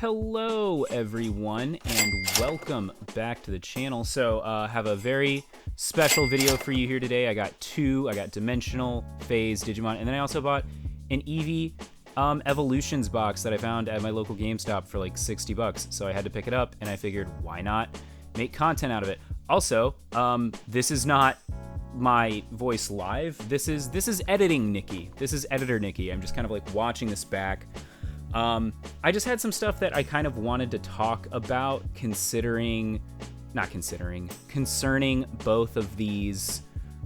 Hello everyone and welcome back to the channel. So have a very special video for you here today. I got Dimensional Phase Digimon, and then I also bought an Eevee Evolutions box that I found at my local GameStop for like 60 bucks. So I had to pick it up and I figured why not make content out of it. Also, this is not my voice live. This is editing Nikki. This is editor Nikki. I'm just kind of like watching this back. I just had some stuff that I kind of wanted to talk about concerning both of these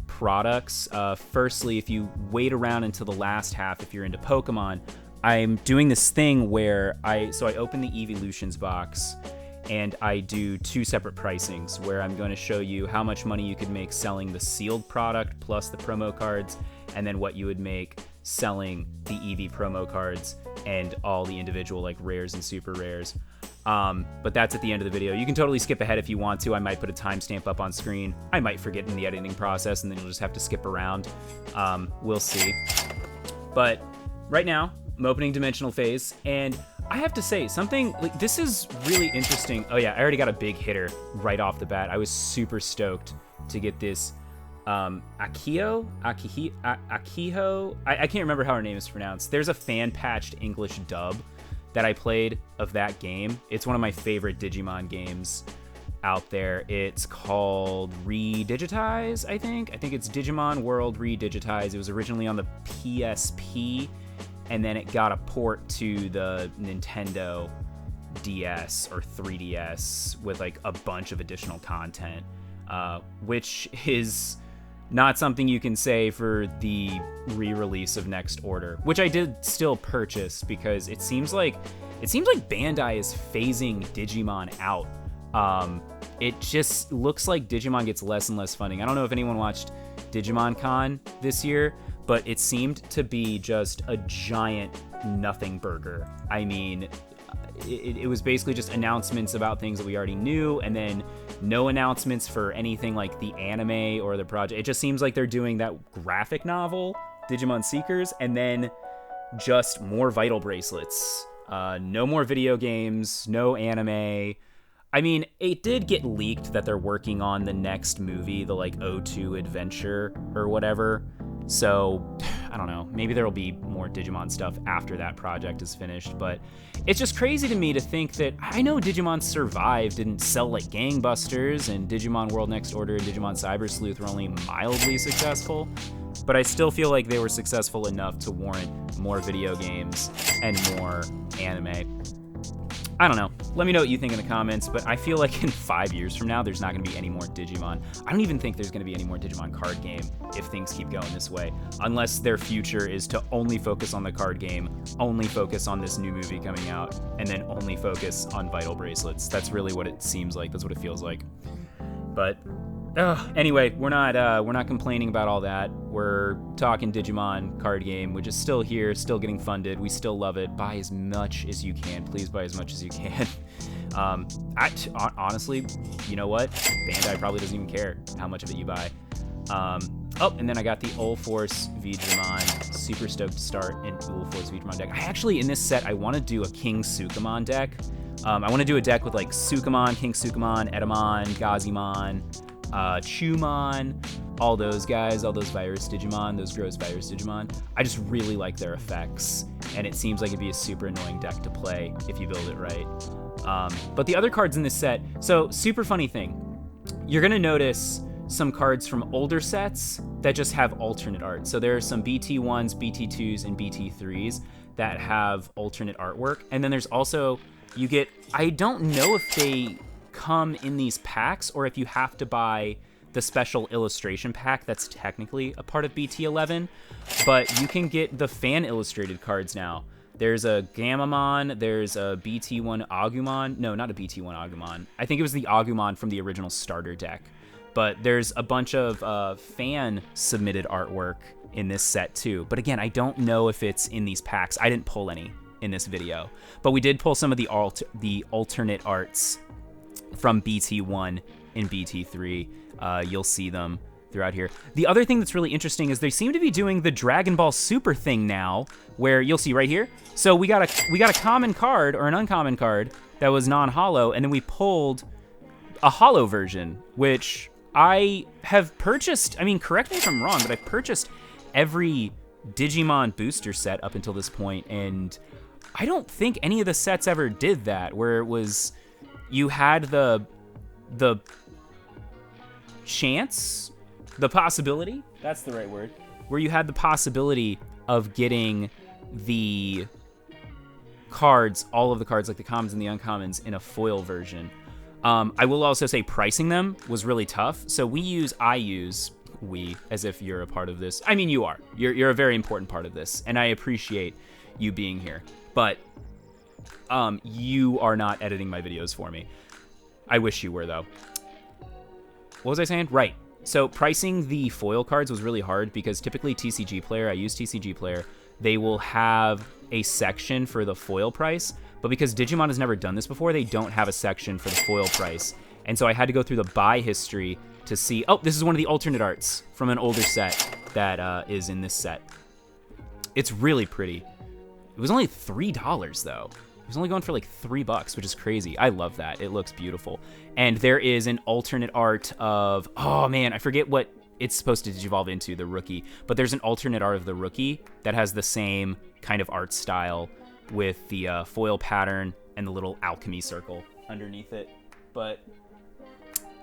products. Firstly, if you wait around until the last half, if you're into Pokemon, I'm doing this thing where I open the Evolutions box and I do two separate pricings where I'm going to show you how much money you could make selling the sealed product plus the promo cards, and then what you would make selling the Eevee promo cards and all the individual like rares and super rares. But that's at the end of the video. You can totally skip ahead if you want to. I might put a timestamp up on screen. I might forget in the editing process, and then you'll just have to skip around. We'll see. But right now, I'm opening Dimensional Phase, and I have to say, something like this is really interesting. Oh yeah, I already got a big hitter right off the bat. I was super stoked to get this Akiho. I can't remember how her name is pronounced. There's a fan-patched English dub that I played of that game. It's one of my favorite Digimon games out there. It's called Redigitize, I think. I think it's Digimon World Redigitize. It was originally on the PSP, and then it got a port to the Nintendo DS or 3DS with like a bunch of additional content, which is not something you can say for the re-release of Next Order, which I did still purchase because it seems like Bandai is phasing Digimon out. It just looks like Digimon gets less and less funding. I don't know if anyone watched Digimon Con this year, but it seemed to be just a giant nothing burger. I mean, it was basically just announcements about things that we already knew, and then no announcements for anything like the anime or the project. It just seems like they're doing that graphic novel, Digimon Seekers, and then just more Vital bracelets. No more video games, no anime. I mean, it did get leaked that they're working on the next movie, the like O2 Adventure or whatever. So, I don't know, maybe there'll be more Digimon stuff after that project is finished, but it's just crazy to me to think that I know Digimon Survive didn't sell like gangbusters, and Digimon World Next Order and Digimon Cyber Sleuth were only mildly successful, but I still feel like they were successful enough to warrant more video games and more anime. I don't know. Let me know what you think in the comments, but I feel like in 5 years from now, there's not going to be any more Digimon. I don't even think there's going to be any more Digimon card game if things keep going this way, unless their future is to only focus on the card game, only focus on this new movie coming out, and then only focus on Vital bracelets. That's really what it seems like. That's what it feels like. But anyway, we're not complaining about all that. We're talking Digimon card game, which is still here, still getting funded. We still love it. Buy as much as you can. Please buy as much as you can. Honestly, you know what? Bandai probably doesn't even care how much of it you buy. And then I got the Ulforce Veedramon. Super stoked to start an Ulforce Veedramon deck. I actually, in this set, I want to do a King Sukamon deck. I want to do a deck with like Sukamon, King Sukamon, Edamon, Gazimon, Chumon, all those guys, all those virus Digimon, those gross virus Digimon. I just really like their effects, and it seems like it'd be a super annoying deck to play if you build it right. But the other cards in this set, so super funny thing, you're gonna notice some cards from older sets that just have alternate art. So there are some BT1s, BT2s, and BT3s that have alternate artwork, and then there's also, you get, I don't know if they come in these packs or if you have to buy the special illustration pack that's technically a part of BT11, but you can get the fan illustrated cards now. There's a Gamamon, there's a BT1 Agumon. No, not a BT1 Agumon. I think it was the Agumon from the original starter deck. But there's a bunch of fan submitted artwork in this set too. But again, I don't know if it's in these packs. I didn't pull any in this video, but we did pull some of the alternate arts from BT1 and BT3. You'll see them throughout here. The other thing that's really interesting is they seem to be doing the Dragon Ball Super thing now, where you'll see right here. So we got a common card or an uncommon card that was non-holo, and then we pulled a holo version, which I have purchased. I mean, correct me if I'm wrong, but I've purchased every Digimon booster set up until this point, and I don't think any of the sets ever did that, where it was you had the chance, the possibility, that's the right word, where you had the possibility of getting the cards, all of the cards, like the commons and the uncommons, in a foil version. I will also say pricing them was really tough. So I use, as if you're a part of this. I mean, you are. You're a very important part of this, and I appreciate you being here. But you are not editing my videos for me. I wish you were, though. What was I saying? Right. So pricing the foil cards was really hard because typically TCG Player, I use TCG Player, they will have a section for the foil price, but because Digimon has never done this before, they don't have a section for the foil price. And so I had to go through the buy history to see, oh, this is one of the alternate arts from an older set that is in this set. It's really pretty. It was only $3 though. It was only going for like $3, which is crazy. I love that. It looks beautiful. And there is an alternate art of, oh man, I forget what it's supposed to digivolve into, the Rookie. But there's an alternate art of the Rookie that has the same kind of art style with the foil pattern and the little alchemy circle underneath it. But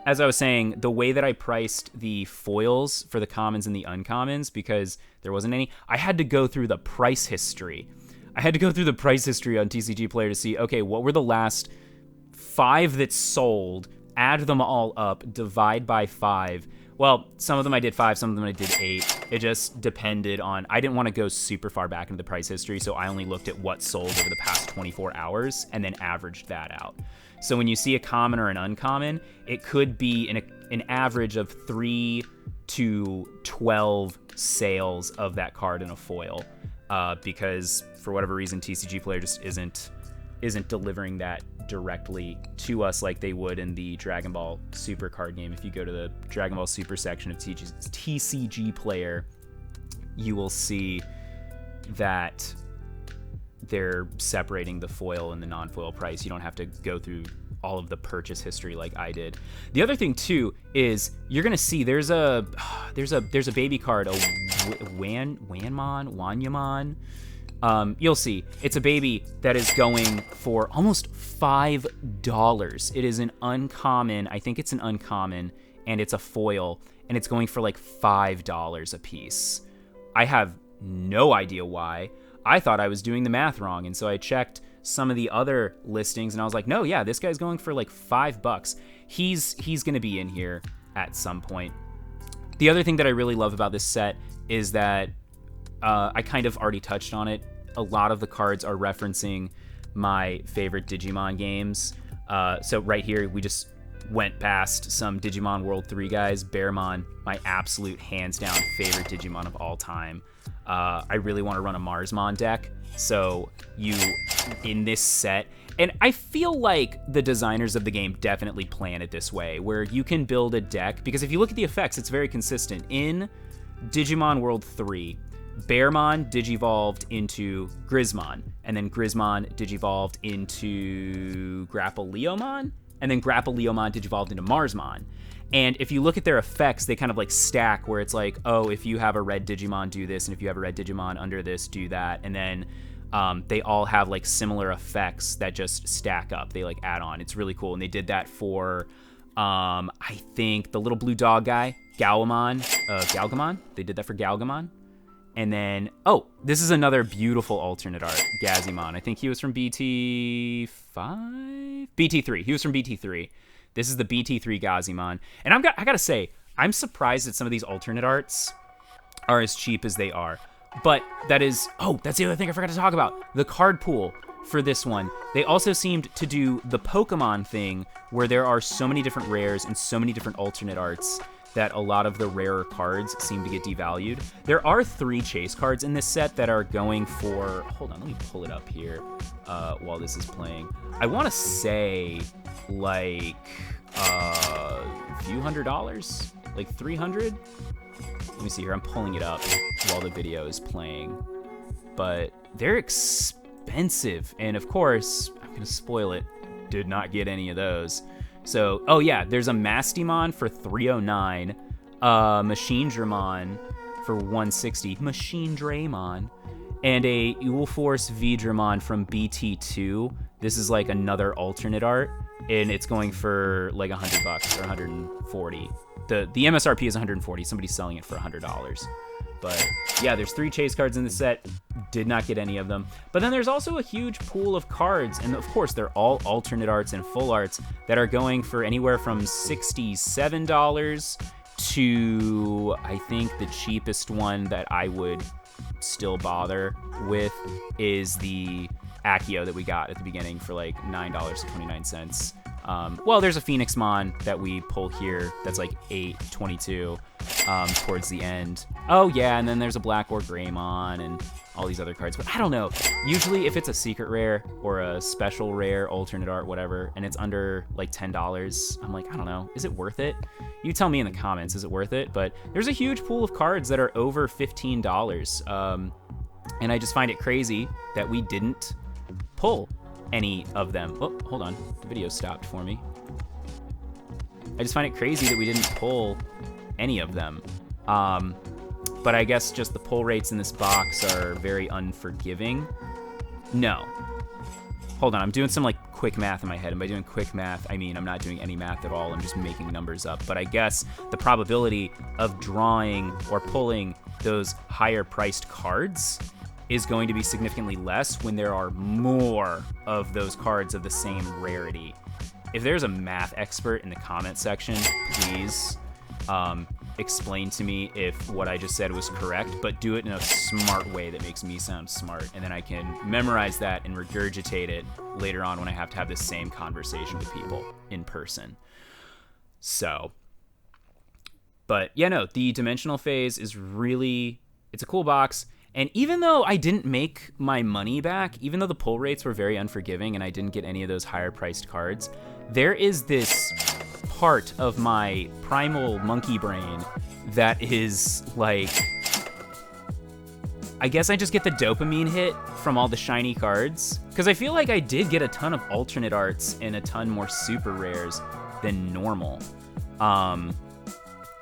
as I was saying, the way that I priced the foils for the commons and the uncommons, because there wasn't any, I had to go through the price history. I had to go through the price history on TCG Player to see, okay, what were the last 5 that sold, add them all up, divide by 5. Well, some of them I did 5, some of them I did 8. It just depended on, I didn't want to go super far back into the price history, so I only looked at what sold over the past 24 hours and then averaged that out. So when you see a common or an uncommon, it could be an average of 3 to 12 sales of that card in a foil. Because for whatever reason, TCG Player just isn't delivering that directly to us like they would in the Dragon Ball Super card game. If you go to the Dragon Ball Super section of TCG Player, you will see that they're separating the foil and the non-foil price. You don't have to go through all of the purchase history like I did. The other thing too is you're gonna see there's a baby card, a Wanyamon. You'll see it's a baby that is going for almost $5. It is an uncommon. I think it's an uncommon, and it's a foil, and it's going for like $5 a piece. I have no idea why. I thought I was doing the math wrong, and so I checked some of the other listings, and I was like, no, yeah, this guy's going for like $5. He's gonna be in here at some point. The other thing that I really love about this set is that I kind of already touched on it. A lot of the cards are referencing my favorite Digimon games. So right here, we just went past some Digimon World 3 guys. Bearmon, my absolute hands down favorite Digimon of all time. I really want to run a Marsmon deck. So in this set, and I feel like the designers of the game definitely plan it this way, where you can build a deck, because if you look at the effects, it's very consistent. In Digimon World 3, Bearmon digivolved into Grismon, and then Grismon digivolved into Grappleomon, and then Grappleomon digivolved into Marsmon. And if you look at their effects, they kind of like stack, where it's like, oh, if you have a red Digimon, do this, and if you have a red Digimon under this, do that. And then they all have like similar effects that just stack up. They like add on. It's really cool. And they did that for, I think, the little blue dog guy, Galgamon. They did that for Galgamon. And then, oh, this is another beautiful alternate art, Gazimon. I think he was from BT3. He was from BT3. This is the BT3 Gazimon. And I gotta say, I'm surprised that some of these alternate arts are as cheap as they are. But that's the other thing I forgot to talk about. The card pool for this one. They also seemed to do the Pokemon thing, where there are so many different rares and so many different alternate arts that a lot of the rarer cards seem to get devalued. There are 3 chase cards in this set that are going for, hold on, let me pull it up here while this is playing. I want to say like few $100s, like 300. Let me see here. I'm pulling it up while the video is playing, but they're expensive. And of course, I'm gonna spoil it. Did not get any of those. So, oh yeah, there's a Mastimon for 309, Machine Dramon for 160, Machine Draymon, and a Ulforce Vidramon from BT2. This is like another alternate art, and it's going for like $100 or 140. The MSRP is 140. Somebody's selling it for $100. But yeah, there's 3 chase cards in the set. Did not get any of them. But then there's also a huge pool of cards, and of course they're all alternate arts and full arts that are going for anywhere from $67 to, I think the cheapest one that I would still bother with is the Accio that we got at the beginning for like $9.29. Well, there's a Phoenix Mon that we pull here that's like $8.22 towards the end. Oh yeah, and then there's a Black or Greymon and all these other cards. But I don't know. Usually if it's a secret rare or a special rare, alternate art, whatever, and it's under like $10, I'm like, I don't know. Is it worth it? You tell me in the comments, is it worth it? But there's a huge pool of cards that are over $15. And I just find it crazy that we didn't pull any of them. Oh, hold on. The video stopped for me. I just find it crazy that we didn't pull any of them. But I guess just the pull rates in this box are very unforgiving. No. Hold on, I'm doing some like quick math in my head. And by doing quick math, I mean I'm not doing any math at all. I'm just making numbers up. But I guess the probability of drawing or pulling those higher priced cards is going to be significantly less when there are more of those cards of the same rarity. If there's a math expert in the comment section, please explain to me if what I just said was correct, but do it in a smart way that makes me sound smart, and then I can memorize that and regurgitate it later on when I have to have this same conversation with people in person. So, but yeah, no, the dimensional phase is really, it's a cool box. And even though I didn't make my money back, even though the pull rates were very unforgiving and I didn't get any of those higher priced cards, there is this part of my primal monkey brain that is like, I guess I just get the dopamine hit from all the shiny cards. Because I feel like I did get a ton of alternate arts and a ton more super rares than normal.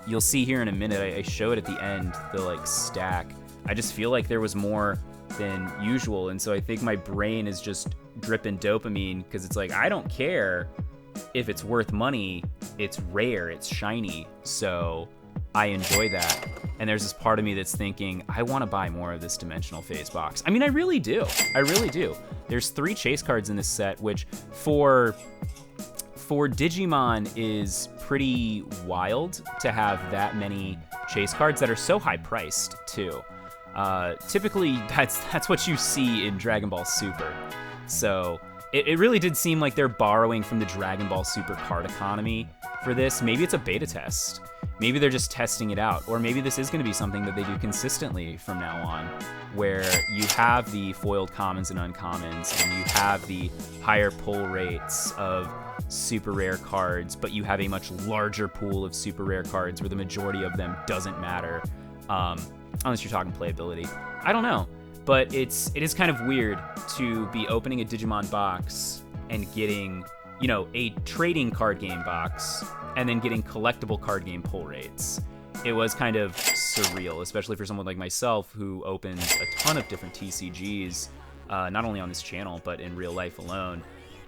You'll see here in a minute, I show it at the end, the like stack. I just feel like there was more than usual, and so I think my brain is just dripping dopamine because it's like, I don't care if it's worth money, it's rare, it's shiny, so I enjoy that. And there's this part of me that's thinking, I want to buy more of this dimensional phase box. I mean, I really do. I really do. There's 3 chase cards in this set, which for Digimon is pretty wild to have that many chase cards that are so high priced too. Typically that's what you see in Dragon Ball Super. So it really did seem like they're borrowing from the Dragon Ball Super card economy for this. Maybe it's a beta test. Maybe they're just testing it out. Or maybe this is going to be something that they do consistently from now on, where you have the foiled commons and uncommons, and you have the higher pull rates of super rare cards, but you have a much larger pool of super rare cards where the majority of them doesn't matter. Unless you're talking playability. I don't know, but it is kind of weird to be opening a Digimon box and getting, you know, a trading card game box and then getting collectible card game pull rates. It was kind of surreal, especially for someone like myself who opens a ton of different TCGs, not only on this channel, but in real life alone.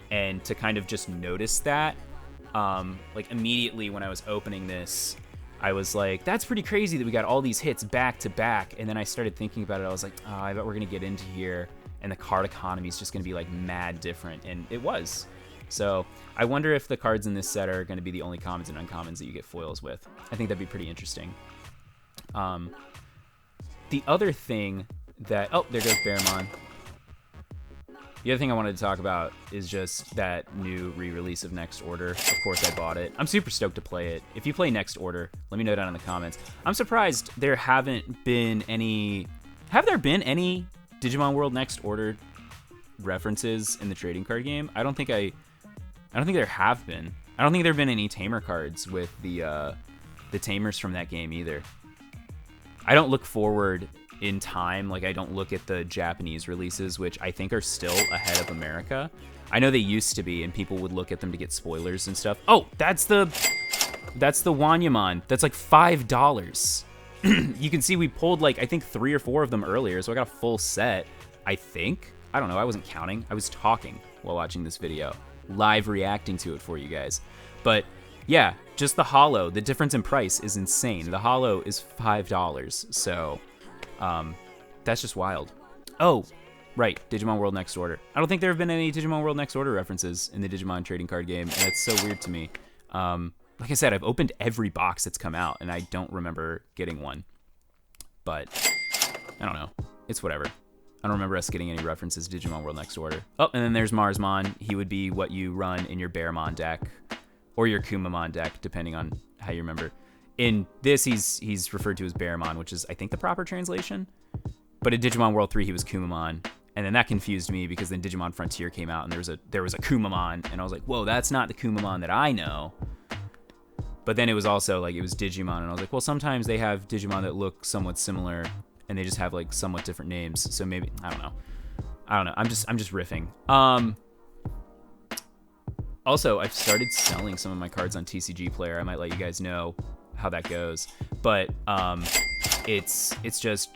And to kind of just notice that, like immediately when I was opening this, I was like, that's pretty crazy that we got all these hits back to back. And then I started thinking about it. I was like, oh, I bet we're going to get into here and the card economy is just going to be like mad different. And it was. So I wonder if the cards in this set are going to be the only commons and uncommons that you get foils with. I think that'd be pretty interesting. The other thing that, oh, there goes Bearmon. The other thing I wanted to talk about is just that new re-release of Next Order. Of course, I bought it. I'm super stoked to play it. If you play Next Order, let me know down in the comments. I'm surprised there haven't been any... Have there been any Digimon World Next Order references in the trading card game? I don't think there have been. I don't think there have been any tamer cards with the tamers from that game either. I don't look forward in time. Like, I don't look at the Japanese releases, which I think are still ahead of America. I know they used to be, and people would look at them to get spoilers and stuff. Oh, that's the Wanyamon. That's like $5. You can see we pulled like, I think 3 or 4 of them earlier, so I got a full set, I think. I don't know, I wasn't counting. I was talking while watching this video, live reacting to it for you guys. But yeah, just the holo, the difference in price is insane. The holo is $5, so that's just wild. Oh, right, Digimon World Next Order. I don't think there have been any Digimon World Next Order references in the Digimon trading card game, and it's so weird to me. Like I said, I've opened every box that's come out, and I don't remember getting one. But, I don't know. It's whatever. I don't remember us getting any references to Digimon World Next Order. Oh, and then there's Marsmon. He would be what you run in your Bearmon deck, or your Kumamon deck, depending on how you remember. In this, he's referred to as Bearmon, which is, I think, the proper translation. But in Digimon World 3, he was Kumamon. And then that confused me, because then Digimon Frontier came out, and there was a Kumamon, and I was like, whoa, that's not the Kumamon that I know. But then it was also like, it was Digimon, and I was like, well, sometimes they have Digimon that look somewhat similar, and they just have like somewhat different names. So maybe, I don't know. I'm just riffing. Also, I've started selling some of my cards on TCG Player. I might let you guys know how that goes. But it's just,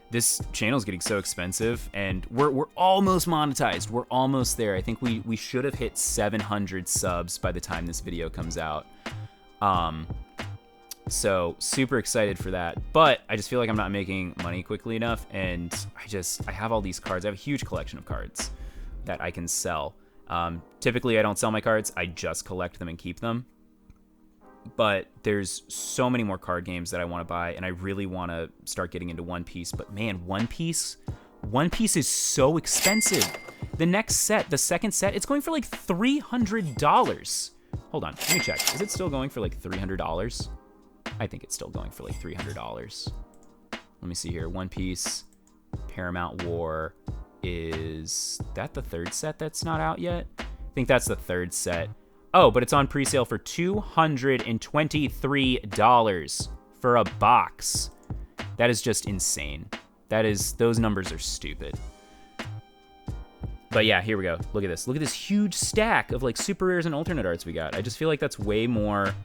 this channel is getting so expensive, and we're almost monetized. We're almost there. I think we should have hit 700 subs by the time this video comes out. So super excited for that, but I just feel like I'm not making money quickly enough, and I have all these cards. I have a huge collection of cards that I can sell. Typically I don't sell my cards, I just collect them and keep them. But there's so many more card games that I want to buy, and I really want to start getting into One Piece. But man, One Piece is so expensive. The next set, the second set, it's going for like $300. Hold on, let me check. Is it still going for like $300? I think it's still going for like $300. Let me see here. One Piece, Paramount War. Is that the third set that's not out yet? I think that's the third set. Oh, but it's on pre-sale for $223 for a box. That is just insane. Those numbers are stupid. But yeah, here we go. Look at this. Look at this huge stack of like super rares and alternate arts we got. I just feel like that's way more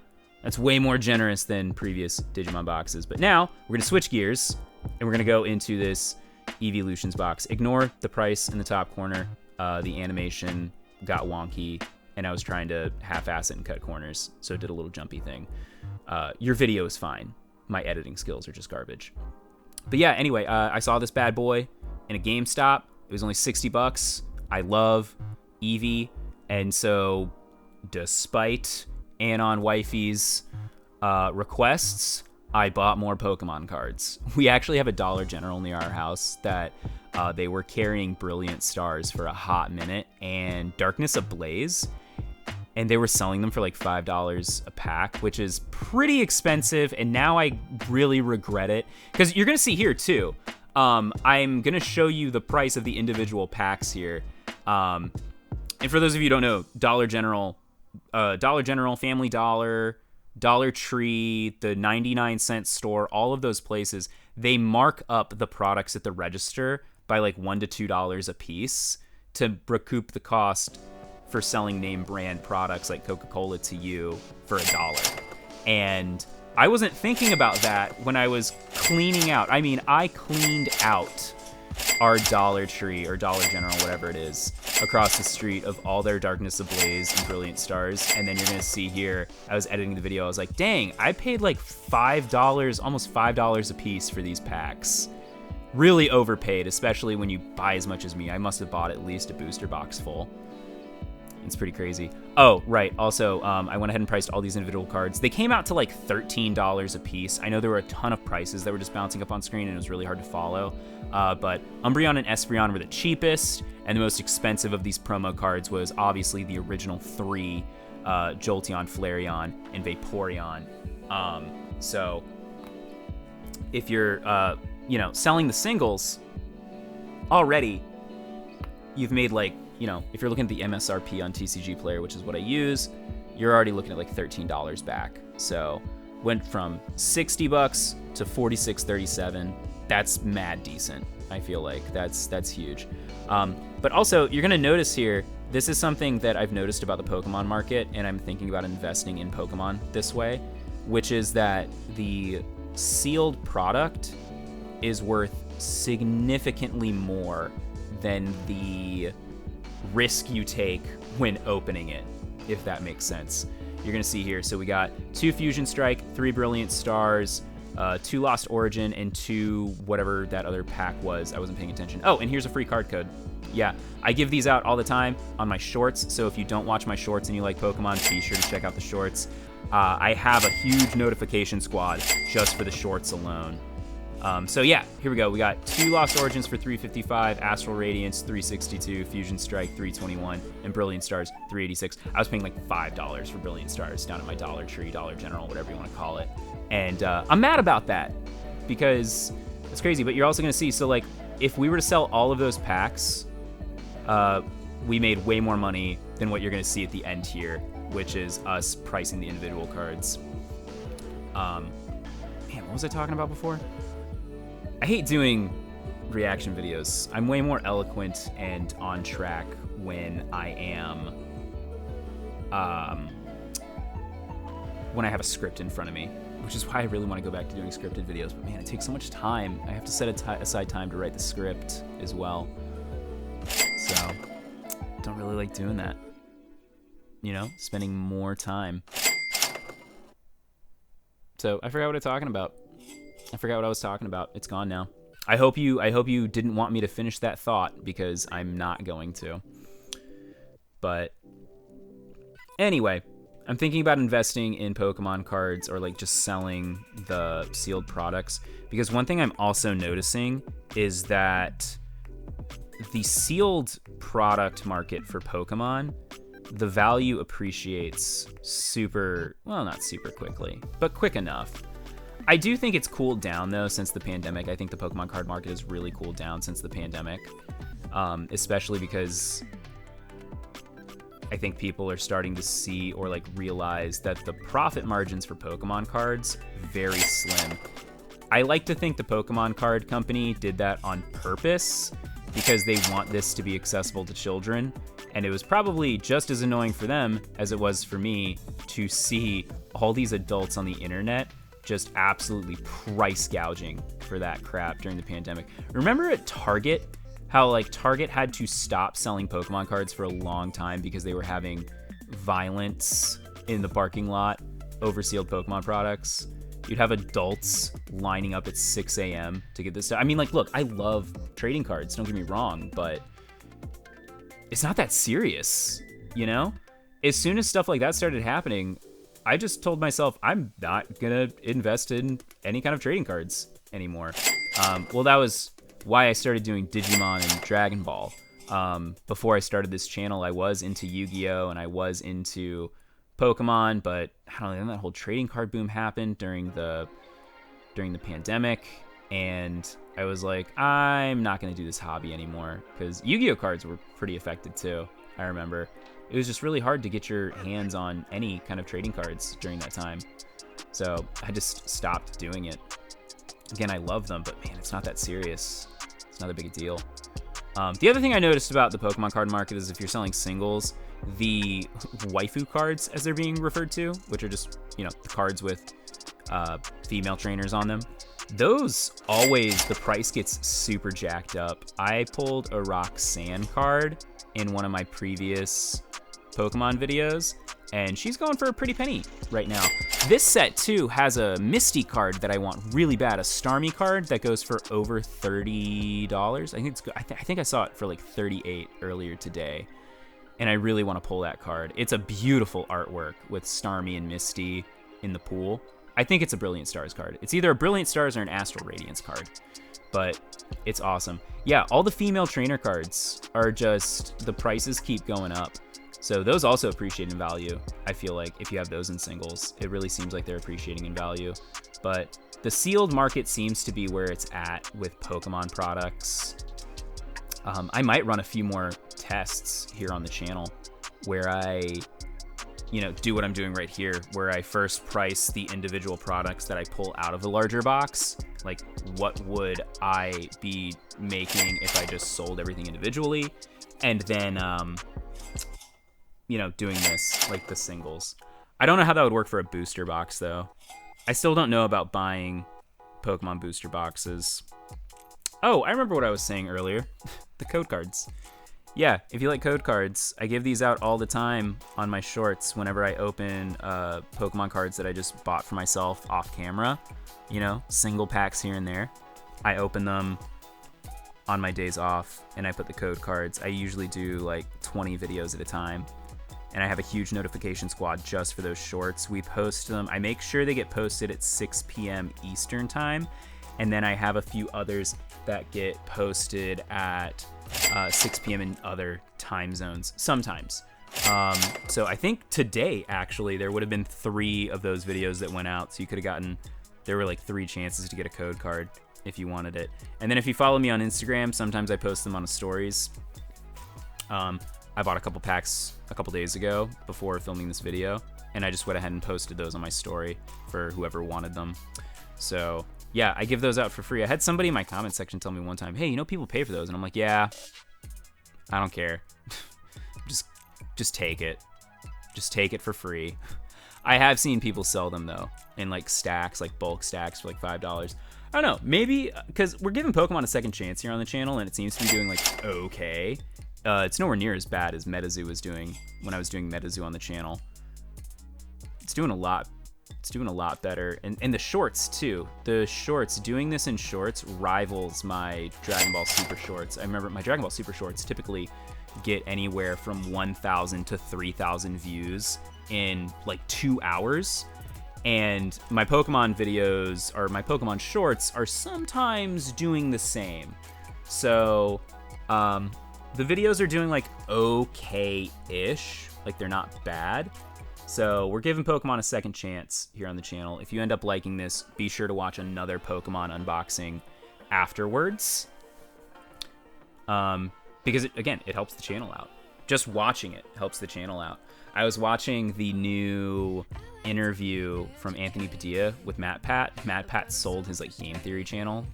generous than previous Digimon boxes. But now we're gonna switch gears, and we're gonna go into this Eevee Evolutions box. Ignore the price in the top corner. The animation got wonky, and I was trying to half-ass it and cut corners, so it did a little jumpy thing. Your video is fine. My editing skills are just garbage. But yeah, anyway, I saw this bad boy in a GameStop. It was only 60 bucks. I love Eevee, and so despite Anon Wifey's requests, I bought more Pokemon cards. We actually have a Dollar General near our house that they were carrying Brilliant Stars for a hot minute and Darkness Ablaze, and they were selling them for like $5 a pack, which is pretty expensive, and now I really regret it. Because you're going to see here too, I'm going to show you the price of the individual packs here. And for those of you who don't know, Dollar General, Family Dollar, Dollar Tree, the 99-cent store, all of those places, they mark up the products at the register by like $1 to $2 a piece to recoup the cost for selling name brand products like Coca-Cola to you for $1. And I wasn't thinking about that when I was cleaning out. I mean, I cleaned out our Dollar Tree or Dollar General, whatever it is, across the street of all their Darkness Ablaze and Brilliant Stars. And then you're going to see here, I was editing the video, I was like, dang, I paid like $5, almost $5 a piece for these packs. Really overpaid, especially when you buy as much as me. I must have bought at least a booster box full. It's pretty crazy. Oh, right. Also, I went ahead and priced all these individual cards. They came out to like $13 a piece. I know there were a ton of prices that were just bouncing up on screen, and it was really hard to follow. But Umbreon and Espeon were the cheapest, and the most expensive of these promo cards was obviously the original 3, Jolteon, Flareon, and Vaporeon. So if you're, selling the singles already, you've made like, if you're looking at the MSRP on TCG Player, which is what I use, you're already looking at like $13 back. So went from $60 to $46.37. That's mad decent. I feel like that's huge. But also, you're gonna notice here, this is something that I've noticed about the Pokemon market, and I'm thinking about investing in Pokemon this way, which is that the sealed product is worth significantly more than the risk you take when opening it, if that makes sense. You're gonna see here, so we got 2 Fusion Strike, 3 Brilliant Stars, 2 Lost Origin, and 2 whatever that other pack was. I wasn't paying attention. Oh, and here's a free card code. Yeah, I give these out all the time on my shorts, so if you don't watch my shorts and you like Pokemon, be sure to check out the shorts. I have a huge notification squad just for the shorts alone. So yeah, here we go. We got 2 Lost Origins for $355, Astral Radiance $362, Fusion Strike $321, and Brilliant Stars $386. I was paying like $5 for Brilliant Stars down at my Dollar Tree, Dollar General, whatever you want to call it. And I'm mad about that because it's crazy. But you're also going to see, so like if we were to sell all of those packs, we made way more money than what you're going to see at the end here, which is us pricing the individual cards. Man, what was I talking about before? I hate doing reaction videos. I'm way more eloquent and on track when I am, when I have a script in front of me, which is why I really want to go back to doing scripted videos. But man, it takes so much time. I have to set aside time to write the script as well. So, don't really like doing that. You know, spending more time. So, I forgot what I was talking about. It's gone now. I hope you didn't want me to finish that thought, because I'm not going to. But anyway, I'm thinking about investing in Pokemon cards, or like just selling the sealed products, because one thing I'm also noticing is that the sealed product market for Pokemon, the value appreciates not super quickly, but quick enough. I do think it's cooled down, though, since the pandemic. I think the Pokemon card market has really cooled down since the pandemic, especially because I think people are starting to see or like realize that the profit margins for Pokemon cards very slim. I like to think the Pokemon card company did that on purpose because they want this to be accessible to children, and it was probably just as annoying for them as it was for me to see all these adults on the internet just absolutely price gouging for that crap during the pandemic. Remember at Target, how like Target had to stop selling Pokemon cards for a long time because they were having violence in the parking lot over sealed Pokemon products? You'd have adults lining up at 6 a.m. to get this stuff. I mean, like, look, I love trading cards, don't get me wrong, but it's not that serious, you know? As soon as stuff like that started happening, I just told myself I'm not gonna invest in any kind of trading cards anymore. Well, that was why I started doing Digimon and Dragon Ball. Before I started this channel, I was into Yu-Gi-Oh! And I was into Pokemon, but I don't know, then that whole trading card boom happened during the pandemic, and I was like, I'm not gonna do this hobby anymore, because Yu-Gi-Oh! Cards were pretty affected too, I remember. It was just really hard to get your hands on any kind of trading cards during that time. So I just stopped doing it. Again, I love them, but man, it's not that serious. It's not a big deal. The other thing I noticed about the Pokemon card market is if you're selling singles, the waifu cards, as they're being referred to, which are just, you know, the cards with female trainers on them, those always, the price gets super jacked up. I pulled a Roxanne card in one of my previous Pokemon videos, and she's going for a pretty penny right now. This set too has a Misty card that I want really bad, a Starmie card that goes for over $30. I think it's good. I think I saw it for like 38 earlier today, and I really want to pull that card. It's a beautiful artwork with Starmie and Misty in the pool. I think it's a Brilliant Stars card. It's either a Brilliant Stars or an Astral Radiance card, but it's awesome. Yeah, all the female trainer cards are just, the prices keep going up. So those also appreciate in value. I feel like if you have those in singles, it really seems like they're appreciating in value. But the sealed market seems to be where it's at with Pokemon products. I might run a few more tests here on the channel where I, do what I'm doing right here, where I first price the individual products that I pull out of the larger box. Like, what would I be making if I just sold everything individually? And then, doing this, like the singles. I don't know how that would work for a booster box, though. I still don't know about buying Pokemon booster boxes. Oh, I remember what I was saying earlier. The code cards. Yeah, if you like code cards, I give these out all the time on my shorts whenever I open Pokemon cards that I just bought for myself off camera. Single packs here and there. I open them on my days off, and I put the code cards. I usually do like 20 videos at a time. And I have a huge notification squad just for those shorts. We post them. I make sure they get posted at 6 p.m. Eastern time. And then I have a few others that get posted at 6 p.m. in other time zones sometimes. So I think today, actually, there would have been 3 of those videos that went out. So you could have gotten, there were like 3 chances to get a code card if you wanted it. And then if you follow me on Instagram, sometimes I post them on the stories. I bought a couple packs a couple days ago before filming this video, and I just went ahead and posted those on my story for whoever wanted them. So yeah, I give those out for free. I had somebody in my comment section tell me one time, hey, people pay for those. And I'm like, yeah, I don't care. just take it. Just take it for free. I have seen people sell them though in like stacks, like bulk stacks for like $5. I don't know, maybe because we're giving Pokemon a second chance here on the channel, and it seems to be doing like okay. It's nowhere near as bad as MetaZoo was doing when I was doing MetaZoo on the channel. It's doing a lot better. And the shorts too. The shorts, doing this in shorts rivals my Dragon Ball Super shorts. I remember my Dragon Ball Super shorts typically get anywhere from 1,000 to 3,000 views in like 2 hours. And my Pokemon videos, or my Pokemon shorts, are sometimes doing the same. So, the videos are doing like okay-ish, like they're not bad. So we're giving Pokemon a second chance here on the channel. If you end up liking this, be sure to watch another Pokemon unboxing afterwards. Because it helps the channel out. Just watching it helps the channel out. I was watching the new interview from Anthony Padilla with Matt Pat. Matt Pat sold his like game theory channel.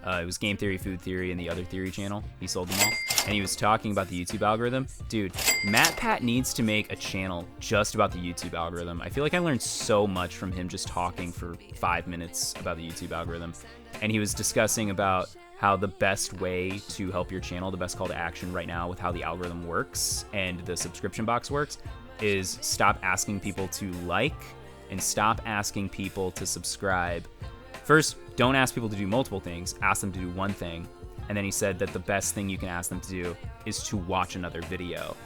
It was Game Theory, Food Theory, and the other theory channel. He sold them all. And he was talking about the YouTube algorithm. Dude, Matt Pat needs to make a channel just about the YouTube algorithm. I feel like I learned so much from him just talking for 5 minutes about the YouTube algorithm. And he was discussing about how the best way to help your channel, the best call to action right now with how the algorithm works and the subscription box works, is stop asking people to like and stop asking people to subscribe. First, don't ask people to do multiple things, ask them to do one thing. And then he said that the best thing you can ask them to do is to watch another video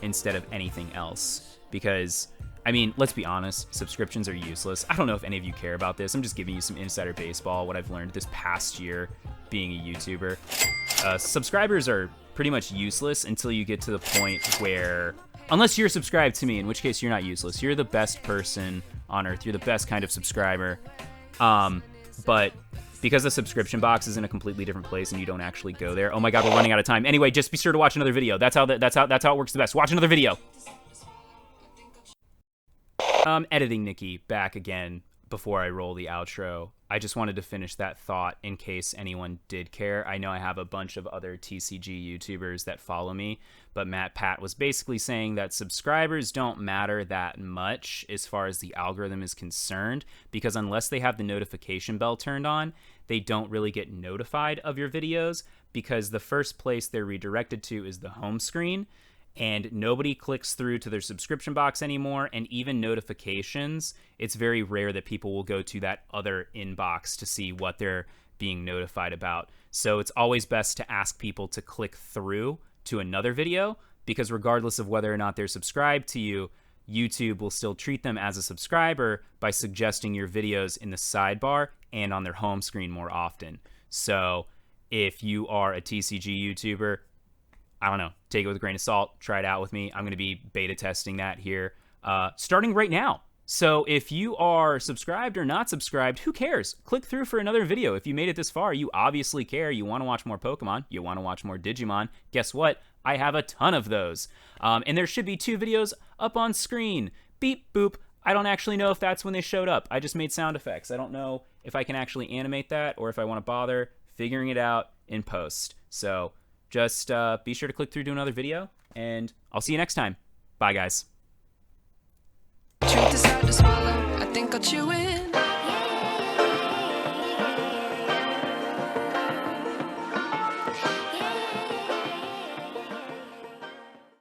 instead of anything else. Because, I mean, let's be honest, subscriptions are useless. I don't know if any of you care about this. I'm just giving you some insider baseball, what I've learned this past year being a YouTuber. Subscribers are pretty much useless until you get to the point where, unless you're subscribed to me, in which case you're not useless. You're the best person on earth. You're the best kind of subscriber. But because the subscription box is in a completely different place and you don't actually go there. Oh my God, we're running out of time. Anyway, just be sure to watch another video. That's how it works the best. Watch another video. Editing Nikki back again before I roll the outro. I just wanted to finish that thought in case anyone did care. I know I have a bunch of other TCG YouTubers that follow me, but Matt Pat was basically saying that subscribers don't matter that much as far as the algorithm is concerned, because unless they have the notification bell turned on, they don't really get notified of your videos, because the first place they're redirected to is the home screen. And nobody clicks through to their subscription box anymore, and even notifications, it's very rare that people will go to that other inbox to see what they're being notified about. So it's always best to ask people to click through to another video, because regardless of whether or not they're subscribed to you, YouTube will still treat them as a subscriber by suggesting your videos in the sidebar and on their home screen more often. So if you are a TCG YouTuber, I don't know, take it with a grain of salt, try it out with me. I'm going to be beta testing that here starting right now. So if you are subscribed or not subscribed, who cares? Click through for another video. If you made it this far, you obviously care. You want to watch more Pokemon. You want to watch more Digimon. Guess what? I have a ton of those. And there should be 2 videos up on screen. beep, boop. I don't actually know if that's when they showed up. I just made sound effects. I don't know if I can actually animate that or if I want to bother figuring it out in post. So just be sure to click through to another video, and I'll see you next time. Bye, guys. Truth is hard to swallow, I think I'll chew it.